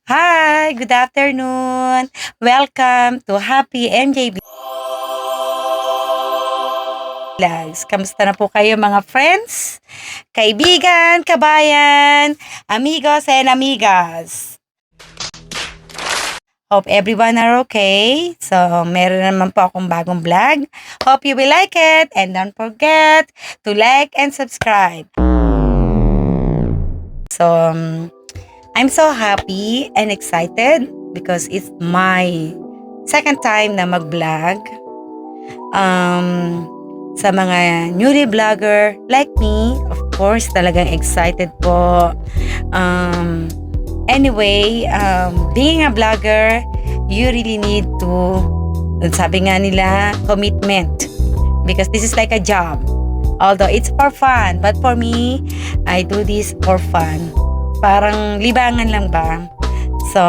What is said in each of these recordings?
Hi, good afternoon. Welcome to Happy MJB Vlogs. Kamusta na po kayo mga friends, kaibigan, kabayan, amigos and amigas? Hope everyone are okay. So, meron naman po akong bagong vlog. Hope you will like it and don't forget to like and subscribe. So, I'm so happy and excited because it's my second time na mag-vlog. Sa mga newly vlogger like me, of course, talagang excited po. Anyway, being a vlogger, you really need to, sabi nga nila, commitment. Because this is like a job. Although it's for fun, but for me, I do this for fun. Parang libangan lang ba? So,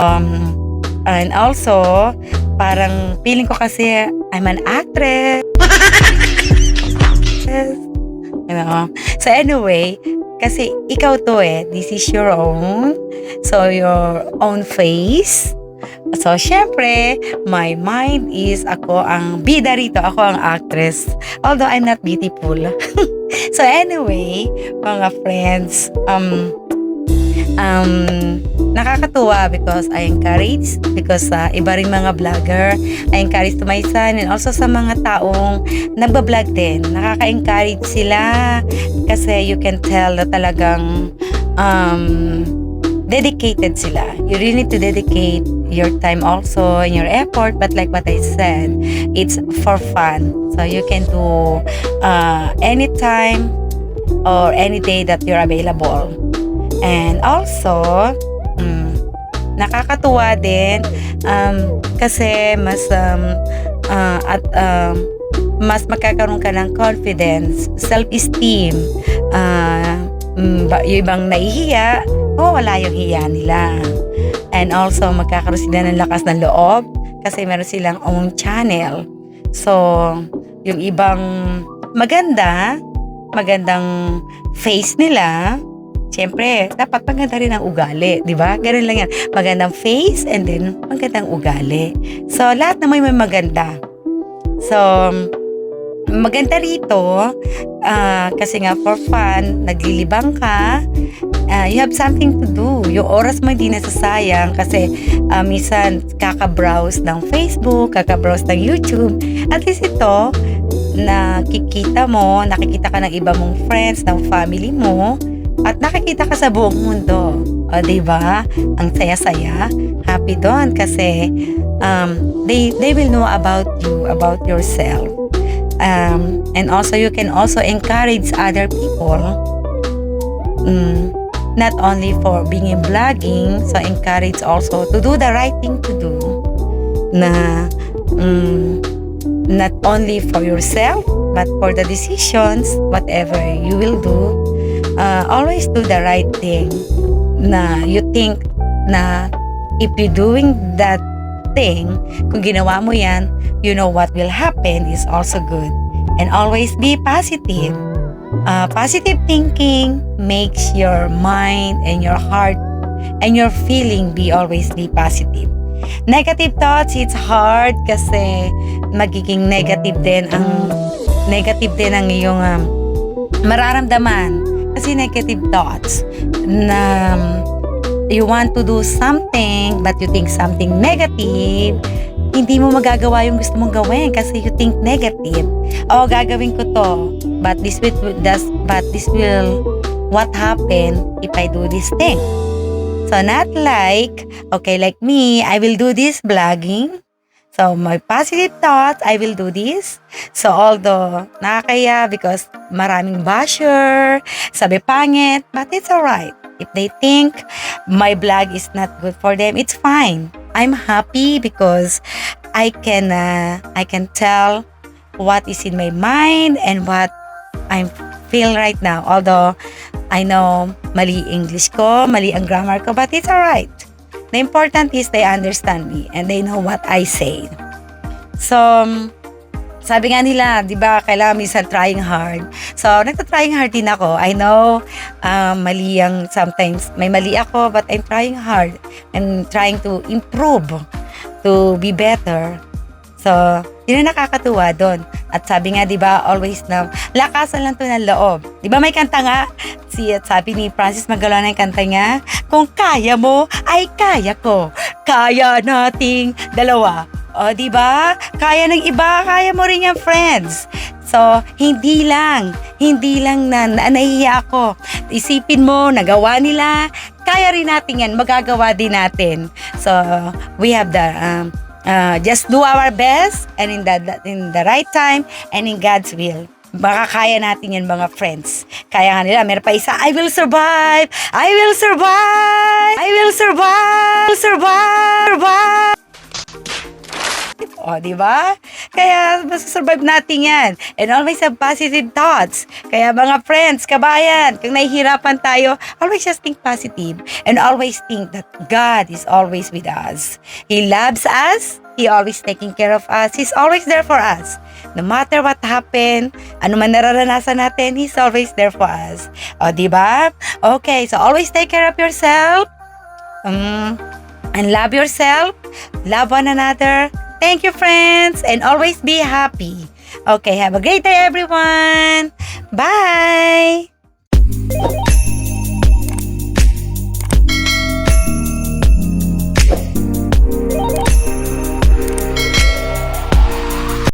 and also, parang feeling ko kasi I'm an actress. So anyway, kasi ikaw to this is your own. So your own face. So syempre, my mind is ako ang bida rito, ako ang actress. Although I'm not beautiful. So anyway, mga friends, nakakatuwa because I encourage, because iba rin mga vlogger, I encourage to my son and also sa mga taong nagbablog din. Nakaka-encourage sila kasi you can tell na talagang dedicated sila. You really need to dedicate your time also and your effort, but like what I said, it's for fun. So you can do anytime or any day that you're available. And also, nakakatuwa din kasi mas magkakaroon ka ng confidence, self-esteem. Yung ibang nahihiya, wala yung hiya nila. And also, magkakaroon sila ng lakas ng loob kasi meron silang own channel. So, yung ibang magandang face nila, siyempre, dapat maganda rin ang ugali, di ba? Ganun lang yan. Magandang face and then magandang ugali. So, lahat naman may maganda. So, maganda rito kasi nga for fun, naglilibang ka, you have something to do. Yung oras mo hindi nasasayang kasi minsan kaka-browse ng Facebook, kaka-browse ng YouTube. At least ito, nakikita ka ng iba mong friends, ng family mo, at nakikita ka sa buong mundo. O, diba? Ang saya-saya. Happy doon kasi they will know about you, about yourself. And also, you can also encourage other people. Not only for being in vlogging, so encourage also to do the right thing to do. Na not only for yourself, but for the decisions, whatever you will do, always do the right thing. Na you think na if you're doing that thing, kung ginawa mo yan, you know what will happen is also good. And always be positive. Positive thinking makes your mind and your heart and your feeling always be positive. Negative thoughts, it's hard kasi magiging negative din ang iyong mararamdaman. Kasi negative thoughts na you want to do something but you think something negative, hindi mo magagawa yung gusto mong gawin kasi you think negative. Gagawin ko to, but this will what happen if I do this thing. So not like me, I will do this vlogging. So my positive thoughts, I will do this. So although nakakaya because maraming basher, sabi pangit, but it's alright. If they think my vlog is not good for them, it's fine. I'm happy because I can tell what is in my mind and what I feel right now. Although I know mali English ko, mali ang grammar ko, but it's alright. The important is they understand me and they know what I say. So, sabi nga nila, di ba, kailangan minsan trying hard. So, nagta-trying hard din ako. I know, mali ang sometimes. May mali ako, but I'm trying hard. I'm trying to improve, to be better. So, yun ang nakakatuwa doon. At sabi nga, di ba, always na, lakasan lang to ng loob. Di ba may kanta nga? Sabi ni Francis Magaloana yung kanta niya, kung kaya mo, ay kaya ko. Kaya nating dalawa. O, di ba? Kaya ng iba, kaya mo rin yan, friends. So, hindi lang na nahihiya ako. Isipin mo, nagawa nila, kaya rin natin yan, magagawa din natin. So, we have the, just do our best and in the right time and in God's will. Baka kaya natin yan, mga friends. Kaya nga nila, meron pa isa, I will survive! I will survive! I will survive! Survive! O, di ba? Kaya, survive natin yan. And always have positive thoughts. Kaya mga friends, kabayan, kung nahihirapan tayo, always just think positive. And always think that God is always with us. He loves us. He always taking care of us. He's always there for us. No matter what happened, ano man nararanasan natin, He's always there for us. O, di ba? Okay, so always take care of yourself. And love yourself. Love one another. Thank you, friends, and always be happy. Okay, have a great day, everyone. Bye!